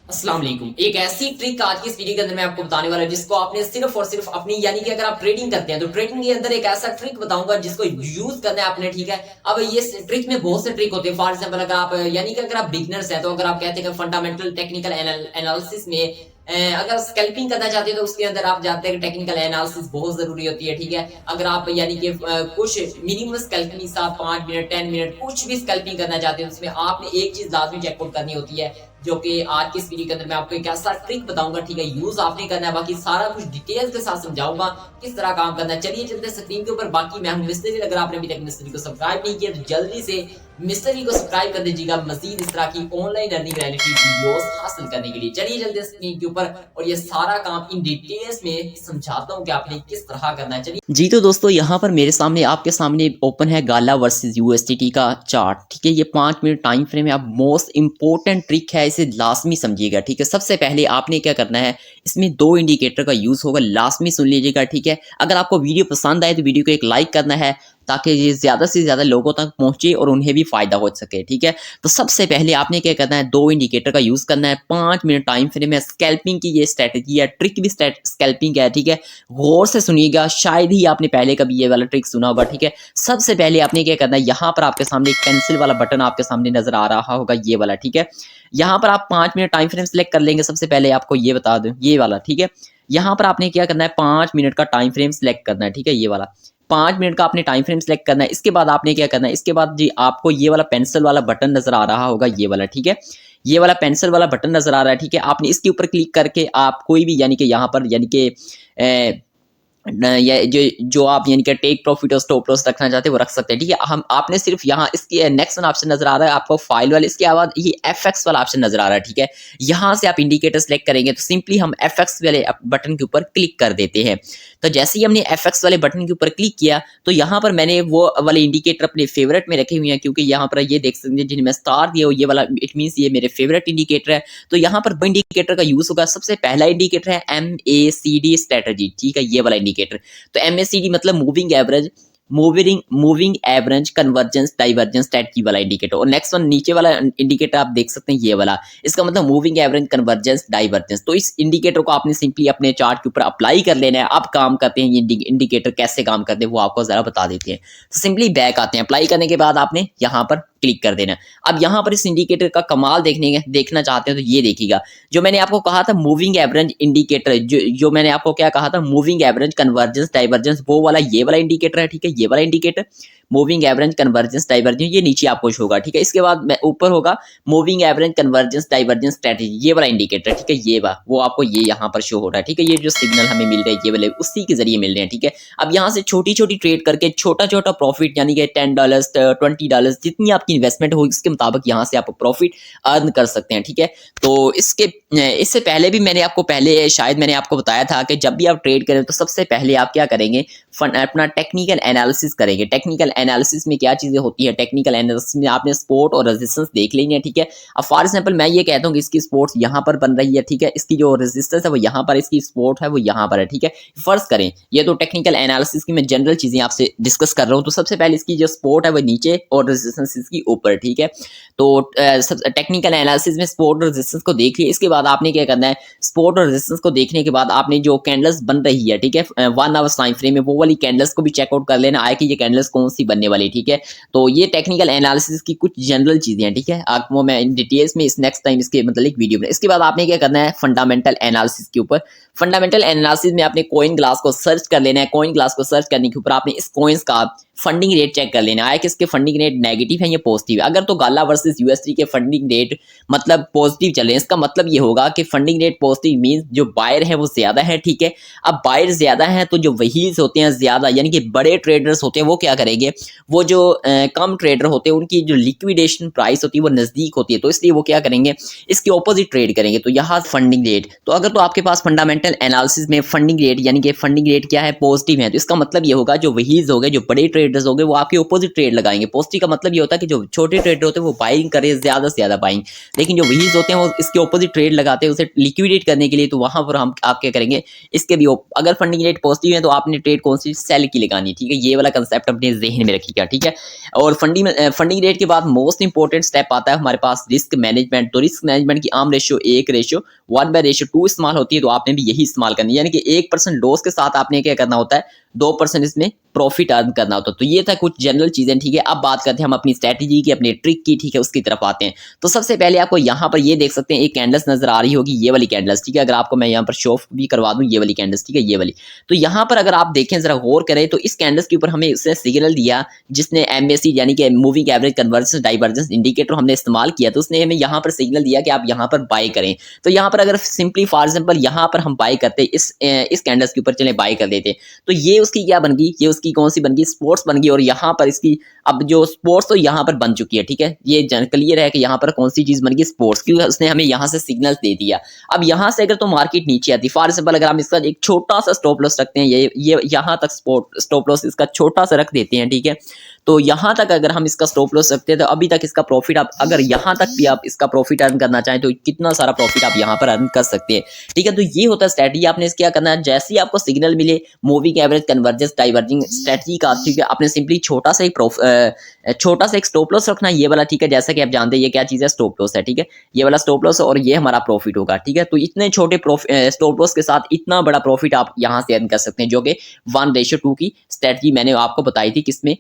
अस्सलाम वालेकुम। एक ऐसी ट्रिक आज की इस वीडियो के अंदर मैं आपको बताने वाला हूं जिसको आपने सिर्फ और सिर्फ अपनी यानी कि अगर आप ट्रेडिंग करते हैं तो ट्रेडिंग के अंदर एक ऐसा ट्रिक बताऊंगा जिसको यूज करना है आपने, ठीक है। अब ये ट्रिक में बहुत से ट्रिक होते हैं। फॉर एग्जांपल अगर आप यानी कि अगर आप बिगिनर्स हैं तो अगर आप कहते हैं फंडामेंटल टेक्निकल एनालिसिस में अगर स्कैल्पिंग करना चाहते हैं तो उसके अंदर आप जानते हैं कि टेक्निकल एनालिसिस बहुत जरूरी होती है, ठीक है। अगर आप यानी कि कुछ मिनिमम स्कैल्पिंग साथ 5 मिनट 10 मिनट कुछ भी स्कैल्पिंग करना चाहते हैं उसमें आपने एक चीज लाजमी चेकआउट करनी होती है, जो कि आज की इस वीडियो के अंदर मैं आपको एक ऐसा ट्रिक बताऊंगा, ठीक है। यूज आपने करना है, बाकी सारा कुछ डिटेल्स के साथ समझाऊंगा किस तरह काम करना है। चलिए चलते स्क्रीन के ऊपर। बाकी मैं हूं मिस्त्री। अगर आपने अभी तक मिस्त्री को सब्सक्राइब नहीं किया तो जल्दी से मिस्त्री को सब्सक्राइब कर दीजिएगा मजीद इस तरह की ऑनलाइन अर्निंग रियलिटी वीडियोस हासिल करने के लिए। चलिए चलते स्क्रीन के ऊपर और ये सारा काम इन डिटेल्स में समझाता हूँ कि आपने किस तरह करना है। चलिए जी तो दोस्तों यहाँ पर मेरे सामने आपके सामने ओपन है गाला वर्सेस यूएसडीटी का चार्ट, ठीक है। ये 5 मिनट टाइम फ्रेम है। अब मोस्ट इंपॉर्टेंट ट्रिक है, इसे लाजमी समझिएगा, ठीक है। सबसे पहले आपने क्या करना है, इसमें 2 इंडिकेटर का यूज़ होगा, लाजमी सुन लीजिएगा, ठीक है। अगर आपको वीडियो पसंद आए तो वीडियो को एक लाइक करना है ताकि ये ज़्यादा से ज़्यादा लोगों तक पहुँचे और उन्हें भी फ़ायदा हो सके, ठीक है। तो सबसे पहले आपने क्या करना है, 2 इंडिकेटर का यूज़ करना है। 5 मिनट टाइम फ्रेम है। स्कैल्पिंग की ये स्ट्रैटेजी है, ट्रिक भी स्कैल्पिंग है, ठीक है। गौर से सुनिएगा, शायद ही आपने पहले कभी ये वाला ट्रिक सुना होगा, ठीक है। सबसे पहले आपने क्या करना है, यहाँ पर आपके सामने एक पेंसिल वाला बटन आपके सामने नजर आ रहा होगा, ये वाला, ठीक है। यहाँ पर आप 5 मिनट टाइम फ्रेम सेलेक्ट कर लेंगे। सबसे पहले आपको ये बता दूं, ये वाला, ठीक है। यहाँ पर आपने क्या करना है, 5 मिनट का टाइम फ्रेम सेलेक्ट करना है, ठीक है। ये वाला 5 मिनट का आपने टाइम फ्रेम सेलेक्ट करना है। इसके बाद आपने क्या करना है, इसके बाद जी आपको ये वाला पेंसिल वाला बटन नजर आ रहा होगा, ये वाला, ठीक है। ये वाला पेंसिल वाला बटन नजर आ रहा है, ठीक है। आपने इसके ऊपर क्लिक करके आप कोई भी यानी कि यहाँ पर यानी कि या जो जो आप यानी कि टेक प्रॉफिट और स्टॉप लॉस रखना चाहते हैं वो रख सकते हैं, ठीक है। हम आपने सिर्फ यहाँ इसके नेक्स्ट वाला ऑप्शन नजर आ रहा है आपको फाइल वाले, इसके बाद ये एफएक्स वाला ऑप्शन नजर आ रहा है, ठीक है। यहाँ से आप इंडिकेटर सेलेक्ट करेंगे तो सिंपली हम एफएक्स वाले बटन के ऊपर क्लिक कर देते हैं। तो जैसे ही हमने एफएक्स वाले बटन के ऊपर क्लिक किया तो यहाँ पर मैंने वो वाले इंडिकेटर अपने फेवरेट में रखे हुए हैं, क्योंकि यहाँ पर ये देख सकते हैं जिन्हें मैं स्टार दिया ये वाला, इट मीन ये मेरे फेवरेट इंडिकेटर है। तो यहाँ पर इंडिकेटर का यूज होगा। सबसे पहला इंडिकेटर है MACD स्ट्रेटजी, ठीक है, ये वाला इंडिकेटर। तो MACD मतलब moving average convergence divergence strategy वाला इंडिकेटर। और नेक्स्ट वन नीचे वाला इंडिकेटर आप देख सकते हैं, ये वाला, इसका मतलब मूविंग एवरेज कन्वर्जेंस डाइवर्जेंस। तो इस इंडिकेटर को आपने सिंपली अपने चार्ट के ऊपर अप्लाई कर लेना है। अब काम करते हैं ये इंडिकेटर कैसे काम करते हैं वो आपको जरा बता देते हैं। तो सिंपली बैक आते हैं, अप्लाई करने के बाद आपने यहाँ पर क्लिक कर देना। अब यहाँ पर इस इंडिकेटर का कमाल देखना चाहते हैं तो ये देखिएगा, जो मैंने आपको कहा था मूविंग एवरेज इंडिकेटर, जो मैंने आपको क्या कहा था, मूविंग एवरेज कन्वर्जेंस डाइवर्जेंस, वो वाला ये वाला इंडिकेटर है, ठीक है। ये वाला indicator moving average convergence divergence, ये नीचे आपको शो होगा, ठीक है। इसके बाद ऊपर होगा moving average convergence divergence strategy, ये वाला इंडिकेटर, ठीक है। ये वो आपको ये यहाँ पर शो हो रहा है, ठीक है। ये जो सिग्नल हमें मिल रहे हैं ये वाले उसी के जरिए मिल रहे हैं, ठीक है। अब यहाँ से छोटी छोटी ट्रेड करके छोटा छोटा प्रॉफिट यानी कि $10 $20 जितनी आपकी इन्वेस्टमेंट होगी उसके मुताबिक यहाँ से आप प्रॉफिट अर्न कर सकते हैं, ठीक है। तो इससे पहले भी मैंने आपको शायद मैंने आपको बताया था कि जब भी आप ट्रेड करें तो सबसे पहले आप क्या करेंगे, अपना टेक्निकल एनालिसिस करेंगे। टेक्निकल एनालिसिस में क्या चीज़ें होती है, टेक्निकल एनालिसिस में आपने सपोर्ट और रेजिस्टेंस देख लेनी है, ठीक है। अब फॉर एग्जांपल मैं ये कहता हूँ कि इसकी सपोर्ट यहाँ पर बन रही है, ठीक है। इसकी जो रेजिस्टेंस है वो यहाँ पर, इसकी सपोर्ट है वो यहाँ पर है, ठीक है। फर्ज करें ये तो टेक्निकल एनालिसिस की मैं जनरल चीज़ें आपसे डिस्कस कर रहा हूँ। तो सबसे पहले इसकी जो सपोर्ट है वो नीचे और रेजिस्टेंस इसकी ऊपर, ठीक है। तो टेक्निकल एनालिसिस में सपोर्ट और रेजिस्टेंस को देख लिया। इसके बाद आपने क्या करना है, सपोर्ट और रेजिस्टेंस को देखने के बाद आपने जो कैंडल्स बन रही है, ठीक है, 1 आवर्स टाइम फ्रेम में, वो वाली कैंडल्स को भी चेकआउट कर लेना है कि ये कैंडल्स कौन सी बनने वाली, ठीक है। तो ये टेक्निकल एनालिसिस की कुछ जनरल चीजें हैं, ठीक है। आपको मैं इन डिटेल्स में इस नेक्स्ट टाइम इसके मतलब एक वीडियो में। इसके बाद आपने क्या करना है, फंडामेंटल एनालिसिस के ऊपर। फंडामेंटल एनालिसिस में आपने कॉइन ग्लास को सर्च कर लेना है। कॉइन ग्लास को सर्च करने के ऊपर आपने इस कॉइन्स का फंडिंग रेट चेक कर लेना है कि इसके फंडिंग रेट नेगेटिव है या पॉजिटिव है। अगर तो गाला वर्सेस यूएसडी के फंडिंग रेट मतलब पॉजिटिव चले, इसका मतलब ये होगा कि फंडिंग रेट पॉजिटिव मींस जो बायर है वो ज्यादा है, ठीक है। अब बायर ज्यादा है तो जो वहील्स होते हैं ज्यादा यानी कि बड़े ट्रेडर्स होते हैं वो क्या करेंगे, वो जो कम ट्रेडर होते हैं उनकी जो लिक्विडेशन प्राइस होती है वो नजदीक होती है, तो इसलिए वो क्या करेंगे, इसके ऑपोजिट ट्रेड करेंगे। तो यहाँ फंडिंग रेट, तो अगर तो आपके पास फंडामेंटल एनालिसिस में फंडिंग रेट यानी कि फंडिंग रेट क्या है, पॉजिटिव है, तो इसका मतलब ये होगा जो वहील्स हो गए, जो बड़े ट्रेडर ट्रेडर्स होंगे वो आपके अपोजिट ट्रेड लगाएंगे। पॉजिटिव का मतलब ये होता है कि जो छोटे ट्रेडर होते हैं वो बाइंग करें ज़्यादा से ज़्यादा बाइंग, लेकिन जो वीज होते हैं वो इसके अपोजिट ट्रेड लगाते हैं उसे लिक्विडेट करने के लिए। तो वहाँ पर हम आप क्या करेंगे, इसके भी अगर फंडिंग रेट पॉजिटिव है तो आपने ट्रेड कौन सी सेल की लगानी है, ठीक है। ये वाला कंसेप्ट अपने जहन में रखिएगा, ठीक है। और फंडिंग रेट के बाद मोस्ट इंपॉर्टेंट स्टेप आता है हमारे पास रिस्क मैनेजमेंट। तो रिस्क मैनेजमेंट की आम रेशियो 1:1/2 इस्तेमाल होती है, तो आपने भी यही इस्तेमाल करनी है। यानी कि 1% लॉस के साथ आपने क्या करना होता है, 2% इसमें प्रॉफिट अर्न करना होता है। तो ये था कुछ जनरल चीजें, ठीक है। अब बात करते हैं हम अपनी स्ट्रेटजी की, अपने ट्रिक की, ठीक है, उसकी तरफ आते हैं। तो सबसे पहले आपको यहाँ पर ये देख सकते हैं एक कैंडल्स नजर आ रही होगी, ये वाली कैंडल्स, ठीक है। अगर आपको मैं यहाँ पर शो ऑफ भी करवा दूं, ये वाली कैंडल्स, ठीक है, ये वाली। तो यहाँ पर अगर आप देखें, जरा गौर करें, तो इस कैंडल्स के ऊपर हमें उसने सिग्नल दिया जिसने MACD यानी कि moving average convergence divergence indicator हमने इस्तेमाल किया, तो उसने हमें यहाँ पर सिग्नल दिया कि आप यहाँ पर बाय करें। तो यहाँ पर अगर सिंपली फॉर एग्जाम्पल यहाँ पर हम बाय करते, इस कैंडल्स के ऊपर चले बाय कर देते, तो ये उसकी क्या बन गई, ये उसकी कौन सी बन गई, स्पोर्ट्स बन गई। और यहाँ पर इसकी अब जो स्पोर्ट्स तो यहाँ पर बन चुकी है, ठीक है। ये क्लियर है कि यहाँ पर कौन सी चीज बन गई, स्पोर्ट्स, क्योंकि उसने हमें यहाँ से सिग्नल दे दिया। अब यहाँ से अगर तो मार्केट नीचे आती, फॉर एग्जाम्पल अगर हम इसका एक छोटा सा स्टॉप लॉस रखते हैं, ये यहाँ तक स्टॉप लॉस इसका छोटा सा रख देते हैं, ठीक है। तो यहाँ तक अगर हम इसका स्टॉप लॉस रखते हैं तो अभी तक इसका प्रॉफिट आप अगर यहाँ तक भी आप इसका प्रॉफिट अर्न करना चाहें तो कितना सारा प्रॉफिट आप यहाँ पर अर्न कर सकते हैं, ठीक है। तो ये होता है स्ट्रेटजी। आपने इस क्या करना है, जैसे ही आपको सिग्नल मिले moving average convergence diverging strategy का, ठीक है, आपने सिंपली छोटा सा एक स्टॉप लॉस रखना है, ये वाला, ठीक है। जैसा कि आप जानते हैं ये क्या चीज़ है, स्टॉप लॉस है, ठीक है। ये वाला स्टॉप लॉस और ये हमारा प्रॉफिट होगा, ठीक है। तो इतने छोटे स्टॉप लॉस के साथ इतना बड़ा प्रॉफिट आप यहाँ से अर्न कर सकते हैं, जो कि 1:2 की स्ट्रेटजी मैंने आपको बताई थी, किसमें,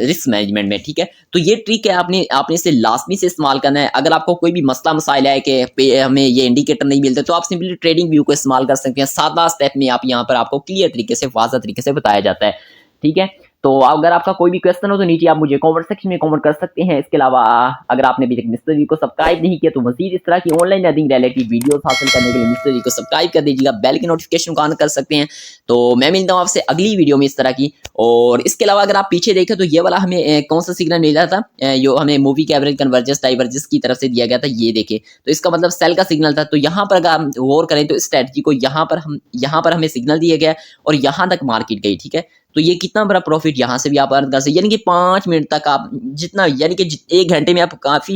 रिस्क मैनेजमेंट में, ठीक है। तो ये ट्रिक है, आपने इसे लाजमी से इस्तेमाल करना है। अगर आपको कोई भी मसला मसाइल है कि हमें ये इंडिकेटर नहीं मिलते, तो आप सिंपली ट्रेडिंग व्यू को इस्तेमाल कर सकते हैं। सादा स्टेप में आप यहाँ पर आपको क्लियर तरीके से, वाज़ेह तरीके से बताया जाता है, ठीक है। तो अगर आपका कोई भी क्वेश्चन हो तो नीचे आप मुझे कमेंट सेक्शन में कमेंट कर सकते हैं। इसके अलावा अगर आपने अभी तक मिस्टर जी को सब्सक्राइब नहीं किया तो मज़ीद इस तरह की ऑनलाइन अर्निंग रिलेटेड वीडियोस हासिल करने के लिए मिस्टर जी को सब्सक्राइब कर दीजिएगा, बेल की नोटिफिकेशन को ऑन कर सकते हैं। तो मैं मिलता हूँ आपसे अगली वीडियो में इस तरह की। और इसके अलावा अगर आप पीछे देखें तो ये वाला हमें कौन सा सिग्नल मिला था, जो हमें मूवी के एवरेज कन्वर्जेंस डाइवर्जेंस की तरफ से दिया गया था, ये देखे, तो इसका मतलब सेल का सिग्नल था। तो यहाँ पर अगर हम गौर करें तो इस स्ट्रेटजी को यहाँ पर हमें सिग्नल दिया गया और यहाँ तक मार्केट गई, ठीक है। तो ये कितना बड़ा प्रॉफिट यहाँ से भी आप अर्न कर सकते, यानी कि 5 मिनट तक आप जितना, यानी कि 1 घंटे में आप काफ़ी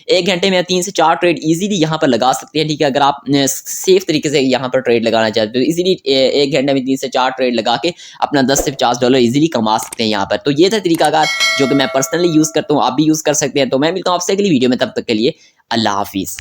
1 घंटे में 3 से 4 ट्रेड इजीली यहाँ पर लगा सकते हैं, ठीक है। अगर आप सेफ तरीके से यहाँ पर ट्रेड लगाना चाहते हो तो इजीली 1 घंटे में 3 से 4 ट्रेड लगा के अपना $10 से $50 इजीली कमा सकते हैं यहाँ पर। तो ये था तरीकाकार जो कि मैं पर्सनली यूज़ करता हूँ, आप भी यूज़ कर सकते हैं। तो मैं मिलता हूँ आपसे अगली वीडियो में, तब तक के लिए अल्लाह हाफिज़।